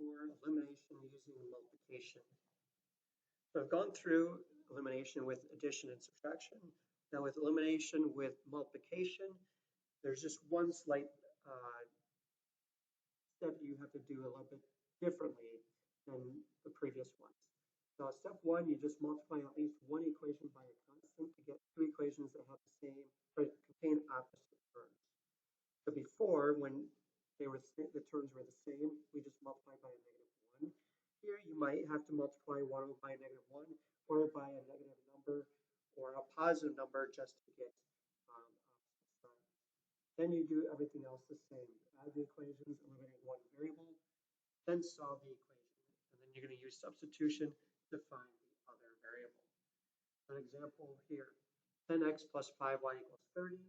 for elimination using multiplication. So I've gone through elimination with addition and subtraction. Now with elimination with multiplication, there's just one slight step you have to do a little bit differently than the previous ones. So step one, you just multiply at least one equation by a constant to get two equations that have the same, or contain opposite terms. So before, when the terms were the same, we just multiplied by a -1. Here, you might have to multiply one by a -1 or by a negative number or a positive number just to get opposite signs. Then you do everything else the same. Add the equations, eliminate one variable, then solve the equation. And then you're going to use substitution to find the other variable. An example here, 10x plus 5y equals 30,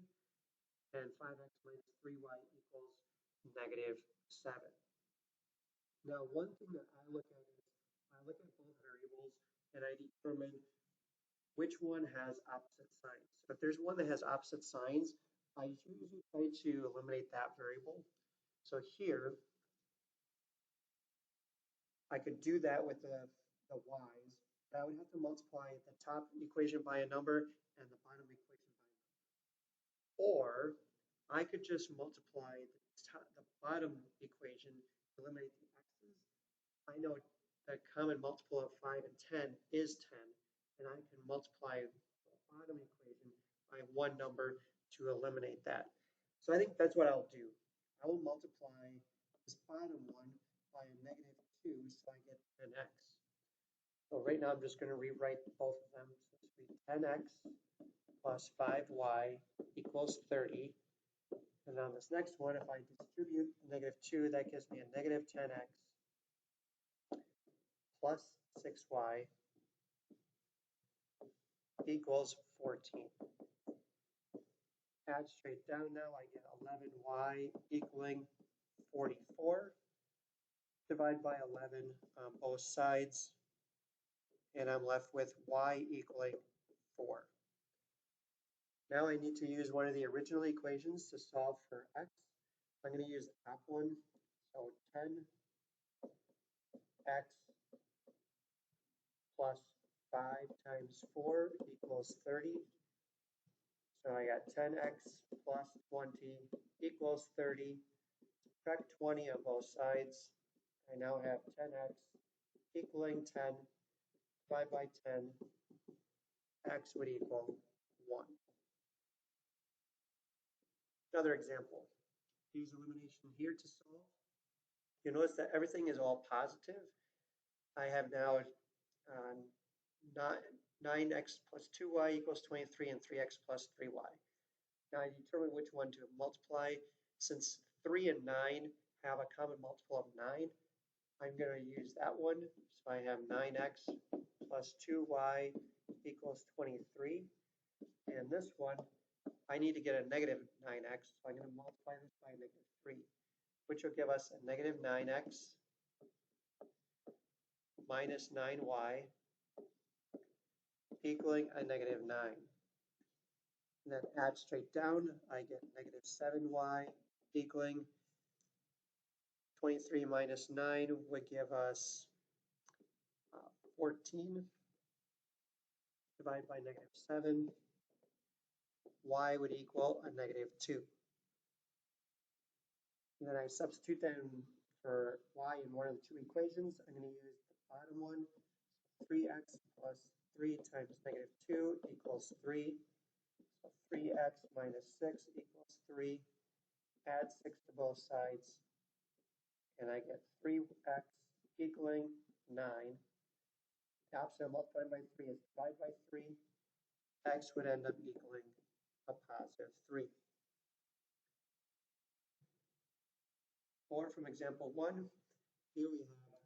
and 5x minus 3y equals -7. Now, one thing that I look at is I look at both variables and I determine which one has opposite signs. So if there's one that has opposite signs, I usually try to eliminate that variable. So here, I could do that with the y's, but I would have to multiply the top equation by a number and the bottom equation by a number. Or I could just multiply the bottom equation to eliminate the x's. I know the common multiple of 5 and 10 is 10, and I can multiply the bottom equation by one number to eliminate that. So I think that's what I'll do. I will multiply this bottom one by a -2, so I get 10x. So right now I'm just going to rewrite both of them. So this will be 10x plus 5y equals 30. And on this next one, if I distribute -2, that gives me a -10x plus 6y equals 14. Add straight down now, I get 11y equaling 44. Divide by 11 on both sides, and I'm left with y equaling 4. Now I need to use one of the original equations to solve for x. I'm going to use the top one, so 10x plus 5 times 4 equals 30. So I got 10x plus 20 equals 30. Subtract 20 on both sides. I now have 10x equaling 10. Divide by 10. X would equal 1. Another example. Use elimination here to solve. You notice that everything is all positive. I have now 9x plus 2y equals 23 and 3x plus 3y. Now I determine which one to multiply. Since 3 and 9 have a common multiple of 9, I'm going to use that one. So I have 9x plus 2y equals 23. And this one, I need to get a -9x, so I'm going to multiply this by -3, which will give us a -9x minus 9y equaling a -9. And then add straight down, I get -7y equaling 23 minus 9 would give us 14. Divided by -7, y would equal a -2. And then I substitute that in for y in one of the two equations. I'm going to use the bottom one, 3x plus 3 times -2 equals 3. So 3x minus 6 equals 3. Add 6 to both sides, and I get 3x equaling 9. The opposite of multiplying by 3 is divide by 3. X would end up equaling a +3. Or from example 1, here we have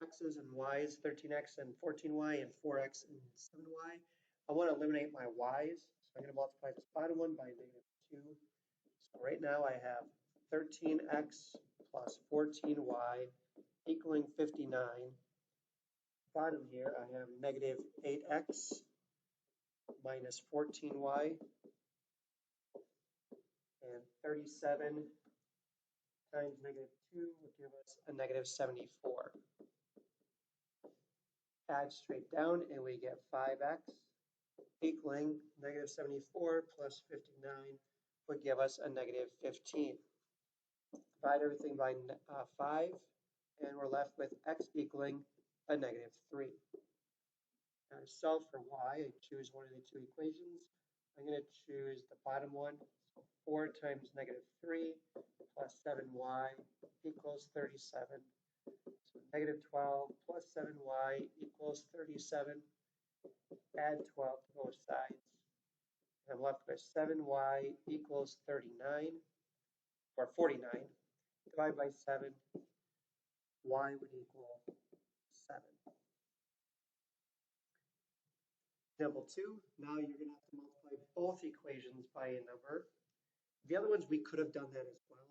x's and y's, 13x and 14y, and 4x and 7y. I want to eliminate my y's, so I'm going to multiply this bottom one by -2. So right now I have 13x plus 14y equaling 59. Bottom here I have -8x minus 14y and 37 times negative 2 would give us a negative 74. Add straight down and we get 5x equaling negative 74 plus 59 would give us a negative 15. Divide everything by 5 and we're left with x equaling a negative 3. Now to solve for y, I choose one of the two equations. I'm going to choose the bottom one. So 4 times negative 3 plus 7y equals 37. So negative 12 plus 7y equals 37. Add 12 to both sides. And I'm left with 7y equals 39, or 49. Divide by 7, y would equal 7. Example 2, now you're going to have to multiply both equations by a number. The other ones, we could have done that as well.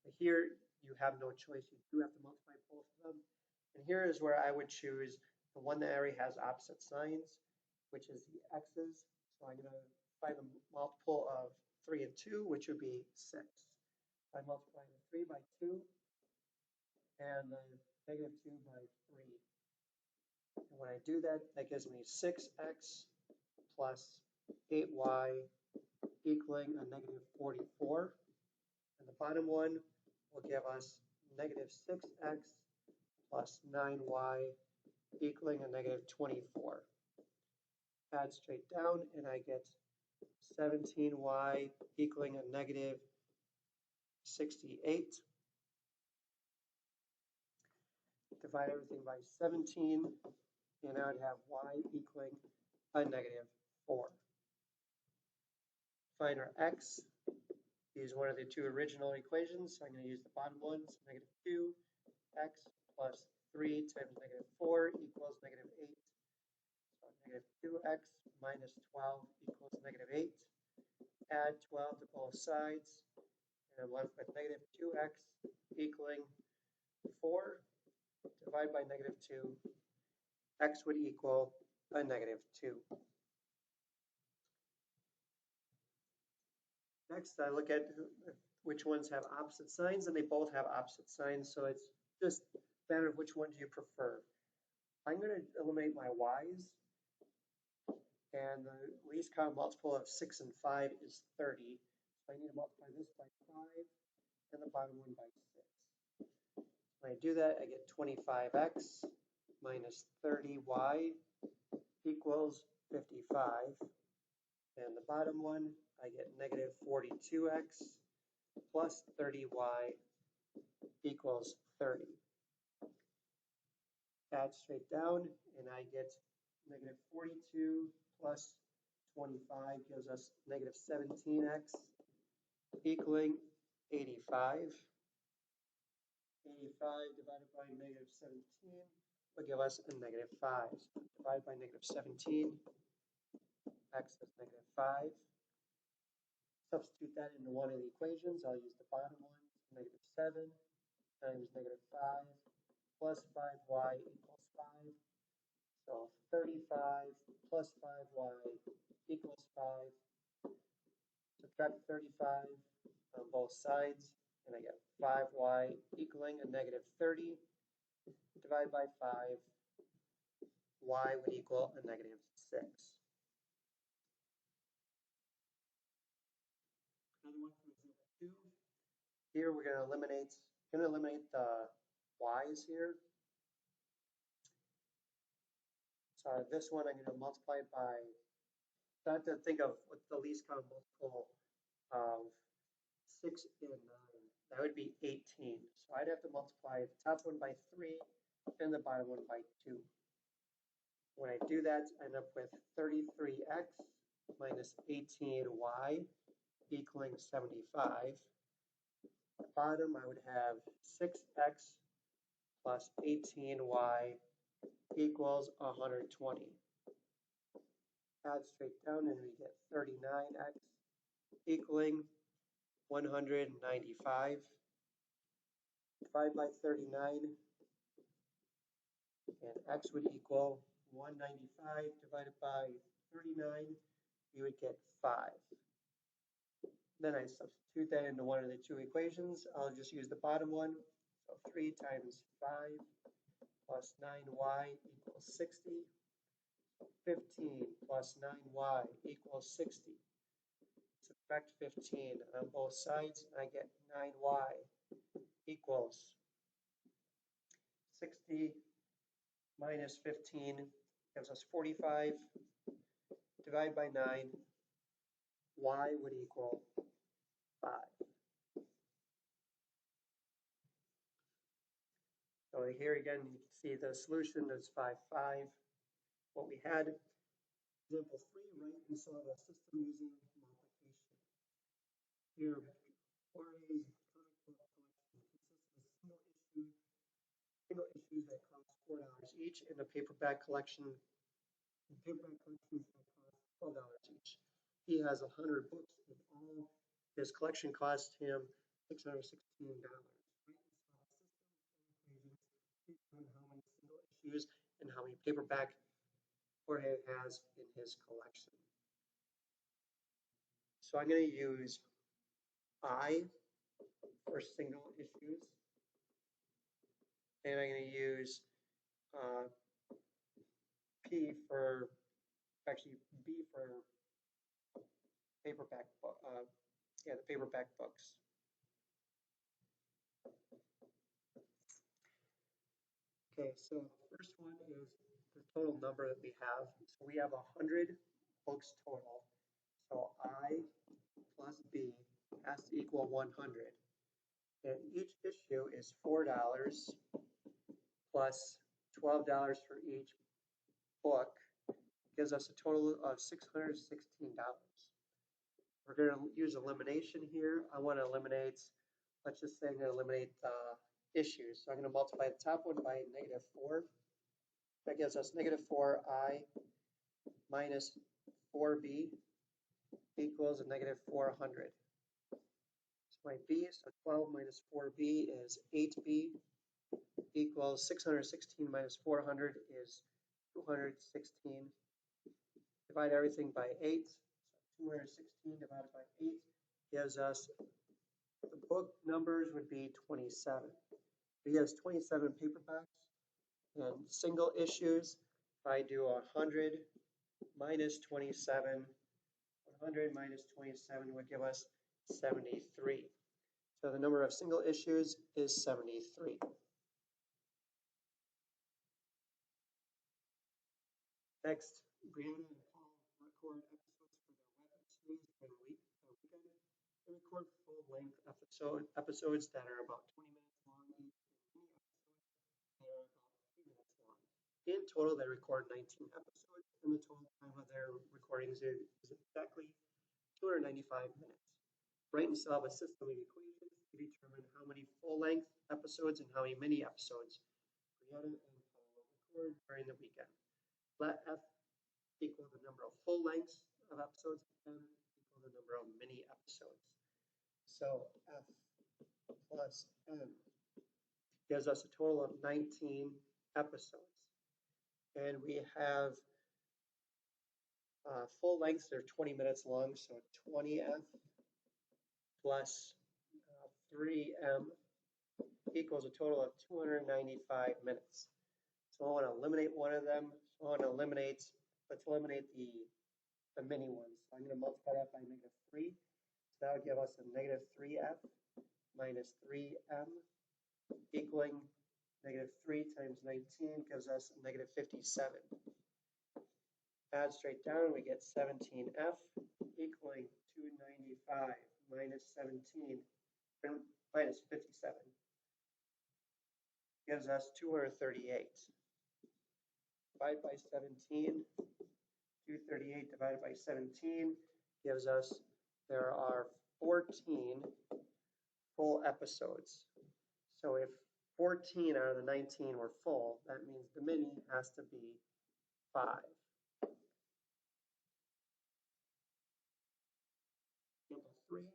But here, you have no choice. You do have to multiply both of them. And here is where I would choose the one that already has opposite signs, which is the x's. So I'm going to find the multiple of 3 and 2, which would be 6. I multiply the 3 by 2 and the negative 2 by 3. And when I do that, that gives me 6x plus 8y equaling a negative 44. And the bottom one will give us negative 6x plus 9y equaling a negative 24. Add straight down and I get 17y equaling a negative 68. Divide everything by 17 and I would have y equaling a negative 4. Find our x. Use one of the two original equations. So I'm going to use the bottom one. So negative 2x plus 3 times negative 4 equals negative 8. So negative 2x minus 12 equals negative 8. Add 12 to both sides. And I'm left with negative 2x equaling 4. Divide by negative 2. X would equal a negative 2. Next, I look at which ones have opposite signs, and they both have opposite signs, so it's just a matter of which one do you prefer. I'm going to eliminate my y's, and the least common multiple of 6 and 5 is 30. So I need to multiply this by 5 and the bottom one by 6. When I do that, I get 25x minus 30y equals 55. And the bottom one, I get negative 42x plus 30y equals 30. Add straight down, and I get negative 42 plus 25 gives us negative 17x equaling 85. 85 divided by negative 17 will give us a negative 5. So divide by negative 17, x is negative 5. Substitute that into one of the equations. I'll use the bottom one, negative 7 times negative 5 plus 5y equals 5. So 35 plus 5y equals 5. Subtract 35 on both sides, and I get 5y equaling a negative 30. Divide by 5, y would equal a negative 6. Another one from example 2. Here we're going to eliminate the y's here. So this one I'm going to multiply by, so I have to think of what the least common multiple of 6 and 9. That would be 18. So I'd have to multiply the top one by 3 and the bottom one by 2. When I do that, I end up with 33x minus 18y equaling 75. At the bottom, I would have 6x plus 18y equals 120. Add straight down and we get 39x equaling 195. Divide by 39 and x would equal 195 divided by 39. You would get 5. Then I substitute that into one of the two equations. I'll just use the bottom one. So 3 times 5 plus 9y equals 60. 15 plus 9y equals 60. Subtract 15 on both sides, and I get 9y equals 60 minus 15 gives us 45. Divide by 9, y would equal 5. So here again, you can see the solution is 5, 5. What we had, example 3, write and solve a system using multiplication. Here, Jorge's comic book collection consists of single issues that cost $4 each, and a paperback collection collections that cost $12 each. He has 100 books, and all his collection cost him $616. On how many single issues and how many paperback Jorge has in his collection. So I'm going to use I for single issues, and I'm going to use P for, actually B for paperback book, the paperback books. Okay, so the first one is the total number that we have. So we have 100 books total. So I plus B has to equal 100. And each issue is $4 plus $12 for each book, gives us a total of $616. We're going to use elimination here. I want to eliminate, let's just say I'm going to eliminate the issues. So I'm going to multiply the top one by -4. That gives us -4i minus 4b equals a -400. So my b, so 12 minus 4b is 8b equals 616 minus 400 is 216. Divide everything by 8. So 216 divided by 8 gives us, the book numbers would be 27. He has 27 paperbacks and single issues. If I do 100 minus 27, 100 minus 27 would give us 73. So the number of single issues is 73. Next, Brianna and Paul record episodes for their web series during the weekend. They record full-length episodes that are about 20 minutes long each, and mini episodes that are about 3 minutes long. In total, they record 19 episodes, and the total time of their recordings is exactly 295 minutes. Write and solve a system of equations to determine how many full-length episodes and how many mini episodes Brianna and Paul record during the weekend. Let F equal the number of full lengths of episodes, and M equal the number of mini episodes. So F plus M gives us a total of 19 episodes. And we have full lengths that are 20 minutes long, so 20F plus 3M equals a total of 295 minutes. So I want to eliminate one of them. So I want to eliminate, let's eliminate the mini ones. So I'm going to multiply that by -3. So that would give us a -3F minus 3M equaling -3 times 19 gives us a -57. Add straight down, we get 17F equaling 295 minus 17 minus 57 gives us 238. Divide by 17, 238 divided by 17 gives us, there are 14 full episodes. So if 14 out of the 19 were full, that means the mini has to be 5. Example 3,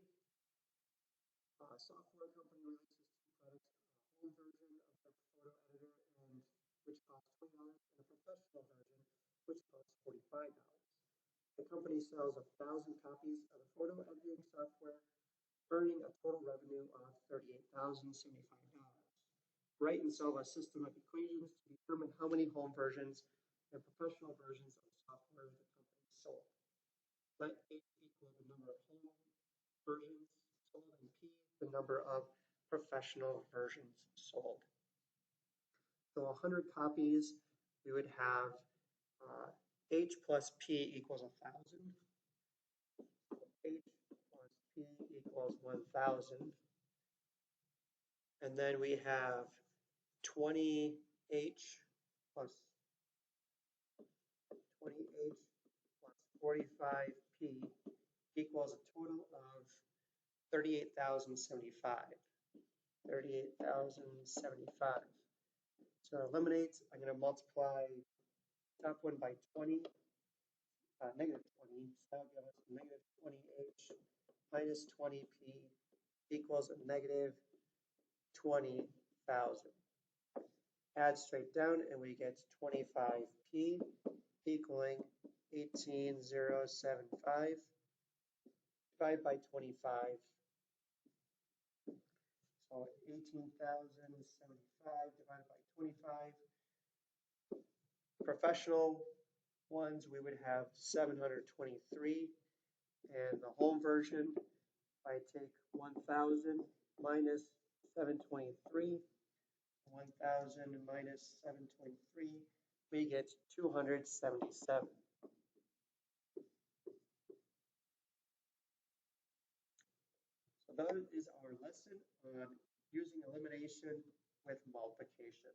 a software company releases two products, a home version of their photo editor, which costs $20, and a professional version, which costs $45. The company sells 1,000 copies of the photo editing software, earning a total revenue of $38,075. Write and solve a system of equations to determine how many home versions and professional versions of the software the company sold. Let H equal the number of home versions sold and P the number of professional versions sold. So 100 copies, we would have H plus P equals 1,000. H plus P equals 1,000. And then we have 20H plus 20H plus 45P equals a total of 38,075. 38,075. So to eliminate, I'm going to multiply top one by 20, negative 20. So that'll give us negative 20H minus 20P equals a negative 20,000. Add straight down and we get 25P equaling 18,075. Divide by 25. So 18,075 divided by 25. Professional ones, we would have 723. And the home version, if I take 1,000 minus 723, 1,000 minus 723, we get 277. So that is our lesson on using elimination with multiplication.